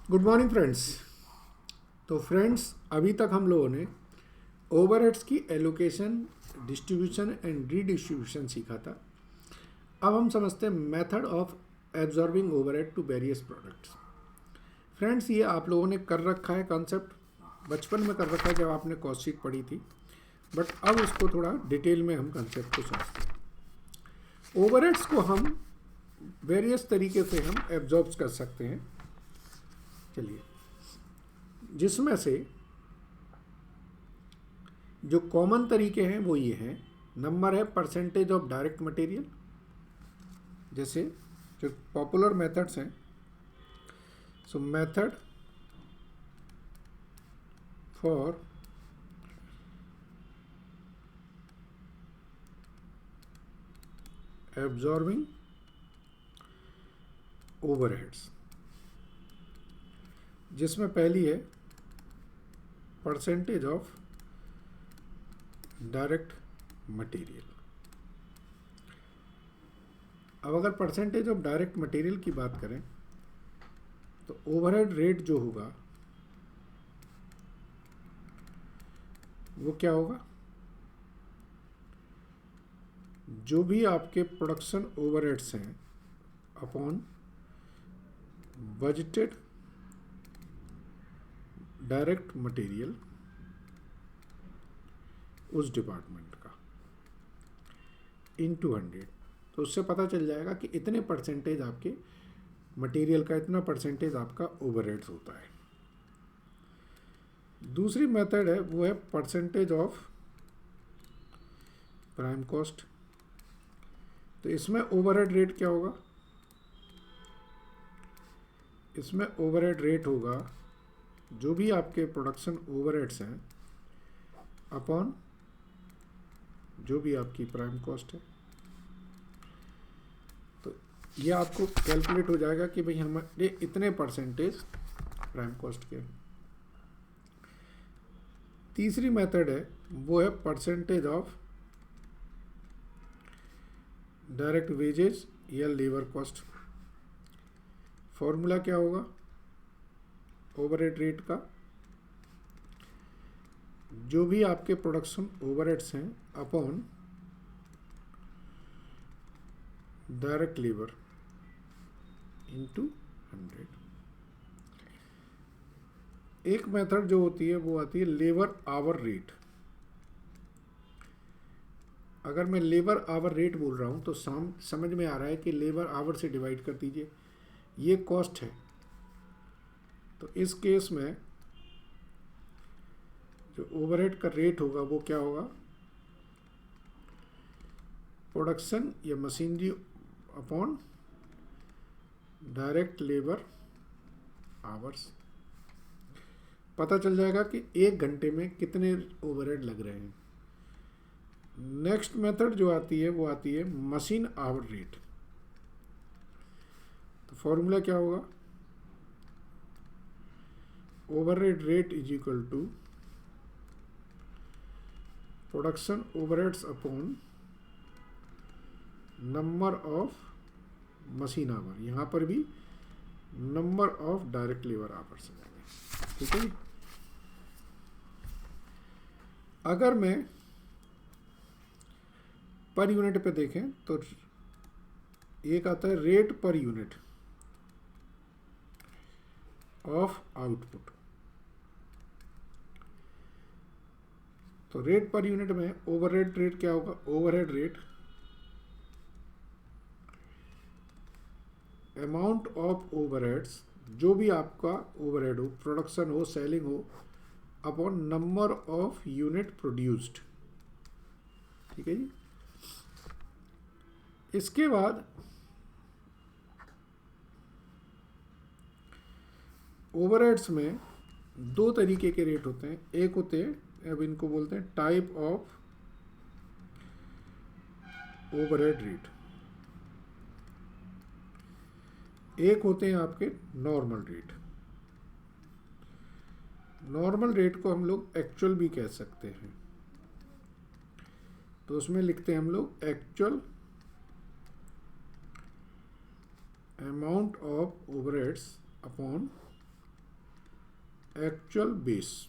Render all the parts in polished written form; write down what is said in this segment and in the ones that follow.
Good morning friends. तो friends, अभी तक हम लोगों ने ओवरहेड्स की एलोकेशन, डिस्ट्रीब्यूशन एंड रीडिस्ट्रीब्यूशन सीखा था। अब हम समझते हैं method of absorbing overhead to various products. Friends, ये आप लोगों ने कर रखा है कॉन्सेप्ट, बचपन में कर रखा है जब आपने कॉस्ट शीट पढ़ी थी, बट अब इसको थोड़ा डिटेल में हम कॉन्सेप्ट को समझते हैं। ओवरहेड्स को हम वेरियस तरीके से हम एब्जॉर्ब कर सकते हैं। चलिए, जिसमें से जो कॉमन तरीके हैं वो ये हैं। नंबर है परसेंटेज ऑफ डायरेक्ट मटेरियल, जैसे जो पॉपुलर मेथड्स हैं। सो मेथड फॉर एब्जॉर्बिंग ओवरहेड्स, जिसमें पहली है परसेंटेज ऑफ डायरेक्ट मटेरियल। अब अगर परसेंटेज ऑफ डायरेक्ट मटेरियल की बात करें तो ओवरहेड रेट जो होगा वो क्या होगा? जो भी आपके प्रोडक्शन ओवरहेड्स हैं अपॉन बजटेड डायरेक्ट मटेरियल उस डिपार्टमेंट का इनटू 100। तो उससे पता चल जाएगा कि इतने परसेंटेज आपके मटेरियल का, इतना परसेंटेज आपका ओवरहेड्स होता है। दूसरी मेथड है वो है परसेंटेज ऑफ प्राइम कॉस्ट। तो इसमें ओवरहेड रेट क्या होगा? इसमें ओवरहेड रेट होगा जो भी आपके प्रोडक्शन ओवरहेड्स हैं अपॉन जो भी आपकी प्राइम कॉस्ट है। तो ये आपको कैलकुलेट हो जाएगा कि भाई हमारे इतने परसेंटेज प्राइम कॉस्ट के। तीसरी मेथड है वो है परसेंटेज ऑफ डायरेक्ट वेजेस या लेबर कॉस्ट। फॉर्मूला क्या होगा ओवरहेड रेट का? जो भी आपके प्रोडक्शन ओवरहेड्स हैं अपॉन डायरेक्ट लेबर इनटू 100। एक मेथड जो होती है वो आती है लेबर आवर रेट। अगर मैं लेबर आवर रेट बोल रहा हूँ तो समझ में आ रहा है कि लेबर आवर से डिवाइड कर दीजिए, ये कॉस्ट है। तो इस केस में जो ओवरहेड का रेट होगा वो क्या होगा? प्रोडक्शन या machinery upon direct labour hours. पता चल जाएगा कि एक घंटे में कितने ओवरहेड लग रहे हैं। नेक्स्ट मेथड जो आती है वो आती है मशीन आवर रेट। तो फॉर्मूला क्या होगा? Overhead rate is equal to production overheads upon number of machine hour. यहाँ पर भी number of direct labour hours आ जाएंगे। ठीक है जी। अगर मैं पर यूनिट पे देखें तो एक आता है rate per unit of output. तो रेट पर यूनिट में ओवरहेड रेट क्या होगा? Overhead rate amount of overheads, जो भी आपका ओवरहेड हो, प्रोडक्शन हो, सेलिंग हो, upon number of unit produced. ठीक है जी। इसके बाद ओवरहेड्स में दो तरीके के रेट होते हैं। एक होते हैं, अब इनको बोलते हैं टाइप ऑफ ओवरहेड रेट। एक होते हैं आपके नॉर्मल रेट। नॉर्मल रेट को हम लोग एक्चुअल भी कह सकते हैं। तो उसमें लिखते हैं हम लोग actual amount of overheads upon actual base.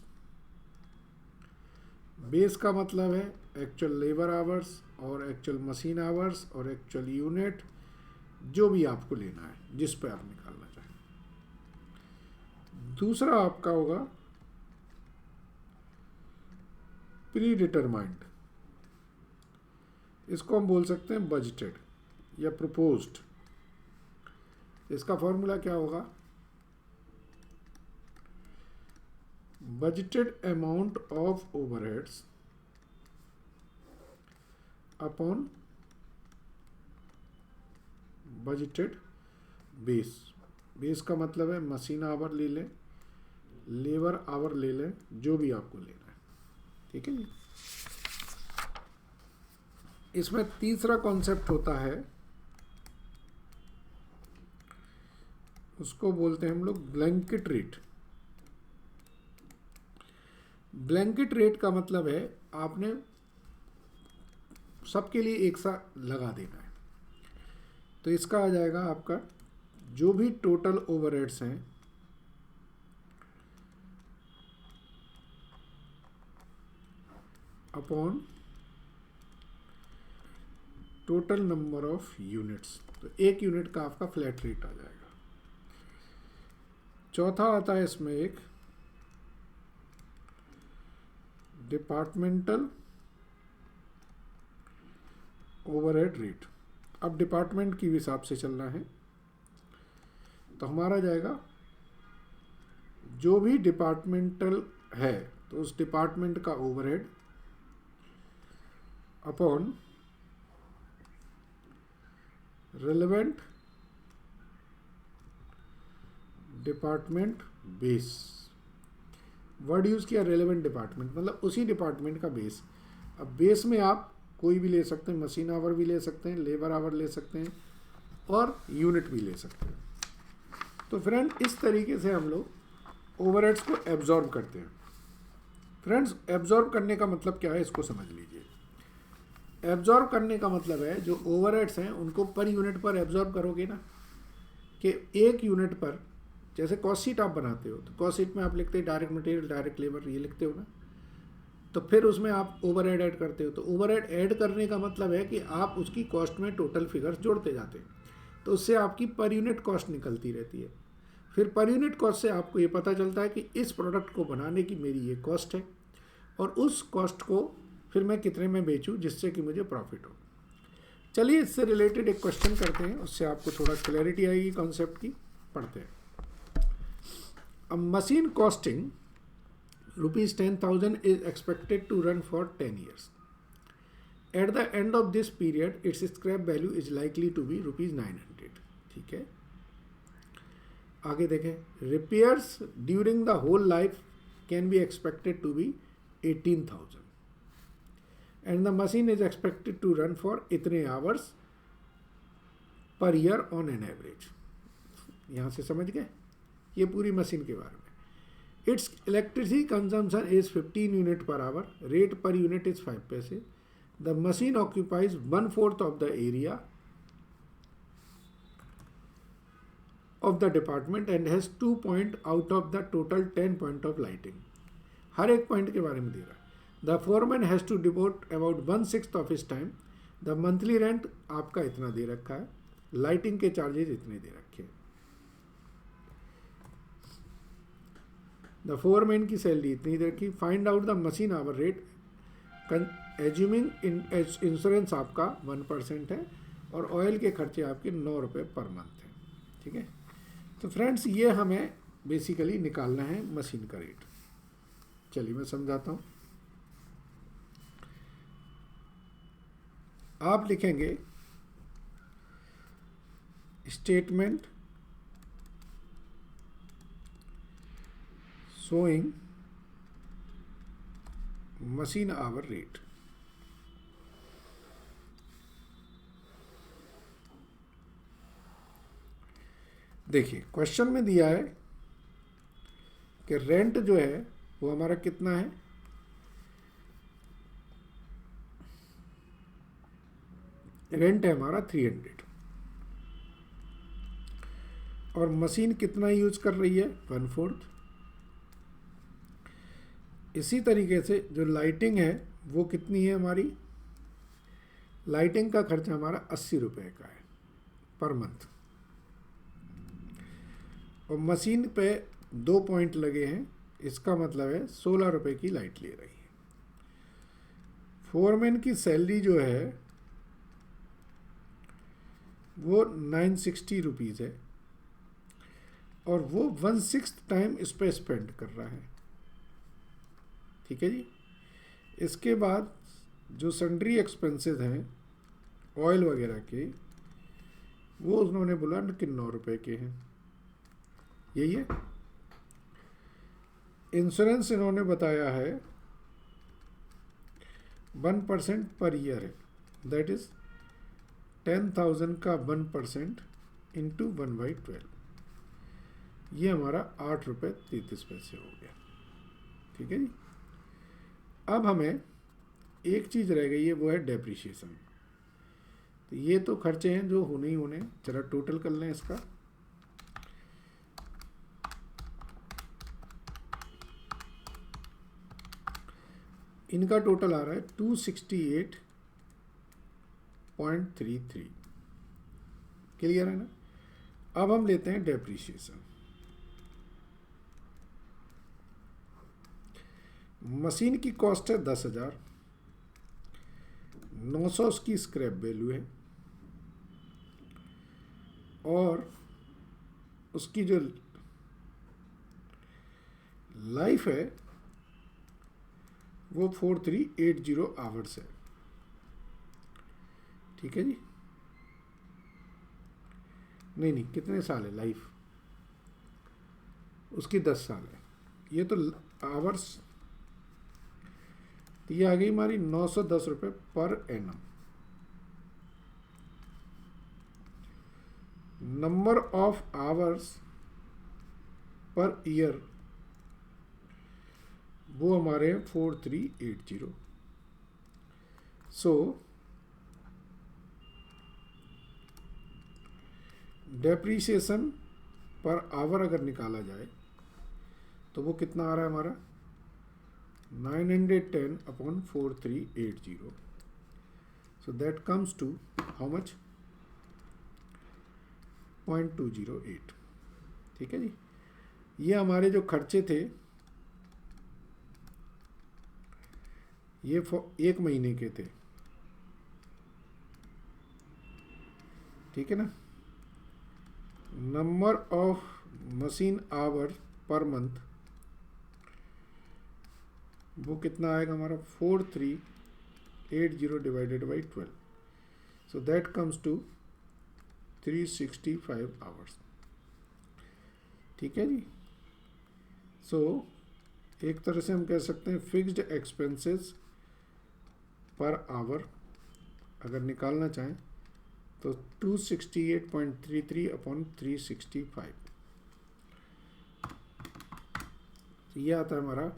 Base का मतलब है एक्चुअल लेबर आवर्स और एक्चुअल मशीन आवर्स और एक्चुअल यूनिट, जो भी आपको लेना है, जिस पे आप निकालना चाहें। दूसरा आपका होगा प्री डिटरमाइंड, इसको हम बोल सकते हैं बजटेड या प्रपोज्ड। इसका फॉर्मूला क्या होगा? Budgeted amount of overheads upon budgeted base. Base का मतलब है मशीन आवर ले लें, लेबर आवर ले लें, जो भी आपको लेना है। ठीक है जी। इसमें तीसरा कॉन्सेप्ट होता है, उसको बोलते हैं हम लोग ब्लैंकेट रेट। ब्लैंकेट रेट का मतलब है आपने सबके लिए एक सा लगा देना है। तो इसका आ जाएगा आपका जो भी टोटल ओवरहेड्स हैं upon total number of units. तो एक यूनिट का आपका फ्लैट रेट आ जाएगा। चौथा आता है इसमें एक डिपार्टमेंटल ओवरहेड रेट। अब डिपार्टमेंट के हिसाब से चलना है, तो हमारा जाएगा जो भी डिपार्टमेंटल है तो उस डिपार्टमेंट का overhead upon relevant department base. Word use किया रेलेवेंट डिपार्टमेंट, मतलब उसी डिपार्टमेंट का बेस। अब बेस में आप कोई भी ले सकते हैं, मशीन आवर भी ले सकते हैं, लेबर आवर ले सकते हैं और यूनिट भी ले सकते हैं। तो फ्रेंड इस तरीके से हम लोग ओवरहेड्स को एब्जॉर्ब करते हैं। फ्रेंड्स एब्जॉर्ब करने का मतलब क्या है, इसको समझ लीजिए। एब्जॉर्ब करने का मतलब है जो ओवरहेड्स हैं उनको पर यूनिट पर एब्जॉर्ब करोगे ना, कि एक यूनिट पर, जैसे कॉस्ट शीट आप बनाते हो तो कॉस्ट शीट में आप लिखते हैं डायरेक्ट मटेरियल, डायरेक्ट लेबर, ये लिखते हो ना। तो फिर उसमें आप ओवरहेड ऐड करते हो। तो ओवरहेड ऐड करने का मतलब है कि आप उसकी कॉस्ट में टोटल फिगर्स जोड़ते जाते हैं, तो उससे आपकी पर यूनिट कॉस्ट निकलती रहती है। फिर पर यूनिट कॉस्ट से आपको ये पता चलता है कि इस प्रोडक्ट को बनाने की मेरी ये कॉस्ट है और उस कॉस्ट को फिर मैं कितने में बेचूं जिससे कि मुझे प्रॉफिट हो। चलिए इससे रिलेटेड एक क्वेश्चन करते हैं, उससे आपको थोड़ा क्लैरिटी आएगी कॉन्सेप्ट की। पढ़ते हैं। A machine costing rupees 10,000 is expected to run for 10 years. At the end of this period, its scrap value is likely to be rupees 900. ठीक है, आगे देखें। Repairs during the whole life can be expected to be 18,000. And the machine is expected to run for इतने hours per year on an average. यहाँ से समझ गए ये पूरी मशीन के बारे में। It's electricity consumption is 15 unit per hour, rate per unit is 5 पैसे। The machine occupies 1/4 of the area of the department and has 2 point out of the total 10 point of lighting. हर एक point के बारे में दे रहा है। The foreman has to devote about 1/6 of his time. The monthly rent आपका इतना दे रखा है, लाइटिंग के चार्जेस इतने दे रखे हैं। द फोरमैन की सैलरी इतनी दे रखी। Find out the machine hour rate, assuming insurance आपका 1% है और ऑयल के खर्चे आपके 9 रुपये पर मंथ हैं। ठीक है, तो फ्रेंड्स ये हमें बेसिकली निकालना है मशीन का रेट। चलिए मैं समझाता हूँ। आप लिखेंगे statement showing machine hour rate। देखिए क्वेश्चन में दिया है कि रेंट जो है वो हमारा कितना है, रेंट है हमारा 300 और मशीन कितना यूज कर रही है 1/4। इसी तरीके से जो लाइटिंग है वो कितनी है हमारी, लाइटिंग का खर्चा हमारा 80 रुपये का है पर मंथ, और मशीन पे 2 पॉइंट लगे हैं, इसका मतलब है 16 रुपये की लाइट ले रही है। फोरमैन की सैलरी जो है वो 960 रुपीज़ है, और वो 1/6 टाइम इस पर स्पेंड कर रहा है। ठीक है जी। इसके बाद जो सन्ड्री एक्सपेंसेस हैं ऑयल वगैरह के, वो उन्होंने बोला कि 9 रुपये के हैं, यही है। इंश्योरेंस इन्होंने बताया है 1% पर ईयर है, दैट इज 10,000 का 1% इंटू 1/12, ये हमारा 8 रुपये 33 पैसे हो गया। ठीक है जी। अब हमें एक चीज़ रह गई है, वो है डेप्रिशिएशन। तो ये तो खर्चे हैं जो होने ही होने, जरा टोटल कर लें इसका। इनका टोटल आ रहा है 268.33। क्लियर है ना। अब हम लेते हैं डेप्रिशिएशन। मशीन की कॉस्ट है 10,000, 900 उसकी स्क्रैप वैल्यू है, और उसकी जो लाइफ है वो 4380 आवर्स है। ठीक है जी। नहीं, कितने साल है लाइफ उसकी, 10 साल है। ये तो आवर्स, तो ये आ गई हमारी 910 रुपये per annum. Number of hours per year वो हमारे हैं 4380। सो डेप्रीसिएशन पर आवर अगर निकाला जाए तो वो कितना आ रहा है हमारा, 910/4380। So that comes to how much, 0.208। ठीक है जी। ये हमारे जो खर्चे थे ये 1 महीने के थे। ठीक है ना। Number of machine hour per month वो कितना आएगा हमारा, 4380 divided by 12। So that comes to 365 hours. ठीक है जी। सो एक तरह से हम कह सकते हैं फिक्स्ड एक्सपेंसेस पर आवर अगर निकालना चाहें तो 268.33/365, ये आता है हमारा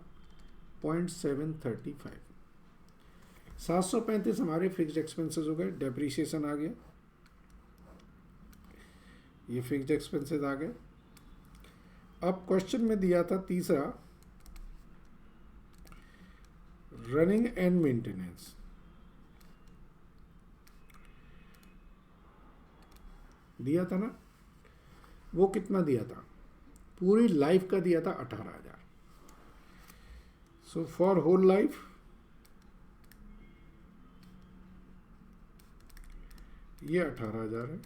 0.735। 735 हमारे फिक्स्ड एक्सपेंसेस हो गए, डेप्रीशिएशन आ गया, ये फिक्स्ड एक्सपेंसेस आ गए। अब क्वेश्चन में दिया था तीसरा, रनिंग एंड मेंटेनेंस। दिया था ना, वो कितना दिया था, पूरी लाइफ का दिया था 18,000। सो फॉर होल लाइफ ये 18,000 है।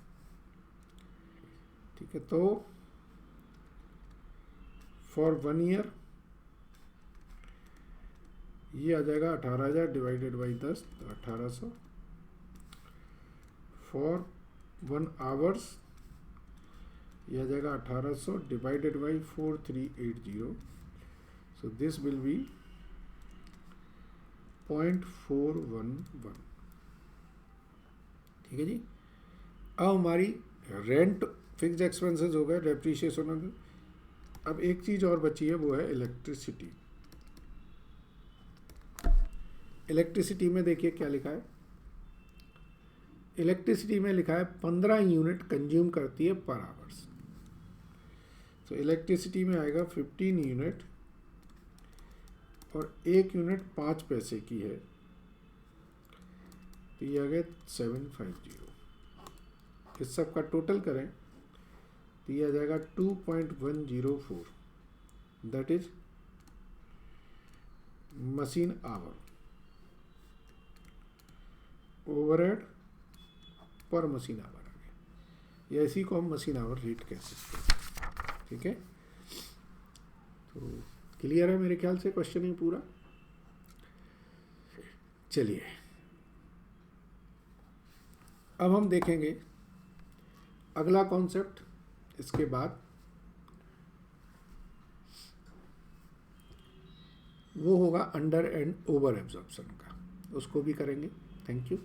ठीक है। तो फॉर 1 ईयर ये आ जाएगा 18,000 डिवाइडेड बाई 10, तो 1800। फॉर 1 आवर्स ये आ जाएगा 1800 divided by 4380। So this will be 0.411। ठीक है जी। अब हमारी रेंट फिक्स्ड एक्सपेंसेस हो गए, डेप्रीशिएशन हो गए। अब एक चीज़ और बची है, वो है इलेक्ट्रिसिटी। इलेक्ट्रिसिटी में देखिए क्या लिखा है, इलेक्ट्रिसिटी में लिखा है 15 यूनिट कंज्यूम करती है पर आवर्स। तो इलेक्ट्रिसिटी में आएगा 15 यूनिट और 1 यूनिट 5 पैसे की है, तो ये आ गया 750। इस सब का टोटल करें तो ये आ जाएगा 2.104, that is machine hour, overhead per machine hour आ गया, या इसी को हम मशीन आवर रेट कह सकते हैं। ठीक है, तो क्लियर है मेरे ख्याल से क्वेश्चन ही पूरा। चलिए अब हम देखेंगे अगला कॉन्सेप्ट, इसके बाद वो होगा अंडर एंड ओवर एब्जॉर्प्शन का, उसको भी करेंगे। Thank you.